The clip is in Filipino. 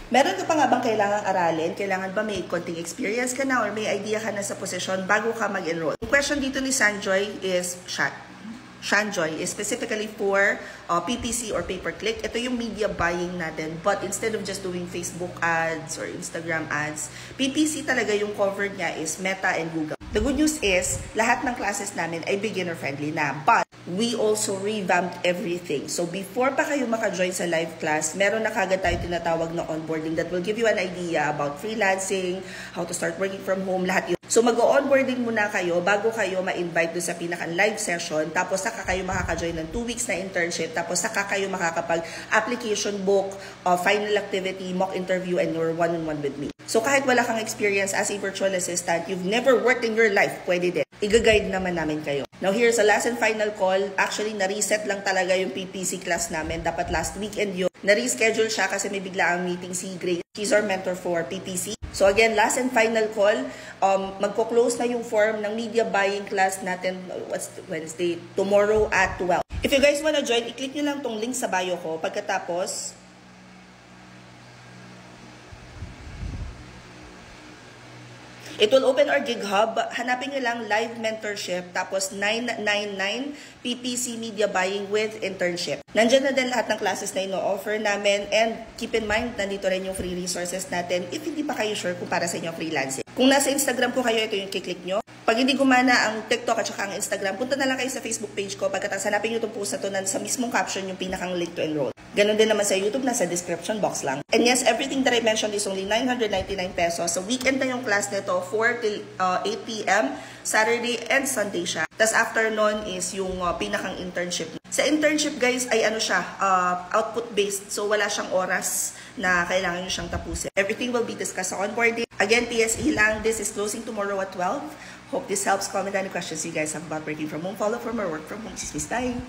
Meron ka pa nga bang kailangang aralin? Kailangan ba may konting experience ka na or may idea ka na sa posisyon bago ka mag-enroll? Yung question dito ni Sanjoy is Shanjoy is specifically for PPC or pay-per-click. Ito yung media buying natin. But instead of just doing Facebook ads or Instagram ads, PPC talaga yung covered niya is Meta and Google. The good news is, lahat ng classes namin ay beginner-friendly na. But we also revamped everything. So before pa kayo maka-join sa live class, meron na kagad tayo tinatawag na onboarding that will give you an idea about freelancing, how to start working from home, lahat yun. So mag-onboarding muna kayo bago kayo ma-invite doon sa pinaka-live session, tapos saka kayo makaka-join ng 2 weeks na internship, tapos saka kayo makakapag-application book, final activity, mock interview, and your one-on-one with me. So kahit wala kang experience as a virtual assistant, you've never worked in your life, pwede din. Iga-guide naman namin kayo. Now here's a last and final call. Actually, na-reset lang talaga yung PPC class namin. Dapat last weekend yun. Na-reschedule siya kasi may bigla ang meeting si Grace. She's our mentor for PPC. So again, last and final call. Magko-close na yung form ng media buying class natin, Wednesday, tomorrow at 12. If you guys wanna join, i-click nyo lang tong link sa bio ko. Pagkatapos, it will open our gig hub. Hanapin nyo lang live mentorship, tapos 999 PPC media buying with internship. Nandyan na din lahat ng classes na ino-offer namin, and keep in mind, nandito rin yung free resources natin if hindi pa kayo sure kung para sa inyo freelancing. Kung nasa Instagram ko kayo, ito yung kiklik nyo. Pag hindi gumana ang TikTok at saka ang Instagram, punta na lang kayo sa Facebook page ko. Pagkatapos hanapin nyo itong post na to, sa mismong caption yung pinakang link to enroll. Ganon din naman sa YouTube, nasa description box lang. And yes, everything that I mentioned is only 999 pesos. So weekend na yung class nito, 4 till 8 p.m. Saturday and Sunday siya. Tapos after nun is yung pinakang internship. Sa internship guys ay ano siya, output based. So wala siyang oras na kailangan nyo siyang tapusin. Everything will be discussed sa onboarding. Again, PSE lang. This is closing tomorrow at 12. Hope this helps. Comment any questions you guys have about working from home. Follow for more work from home. Bye!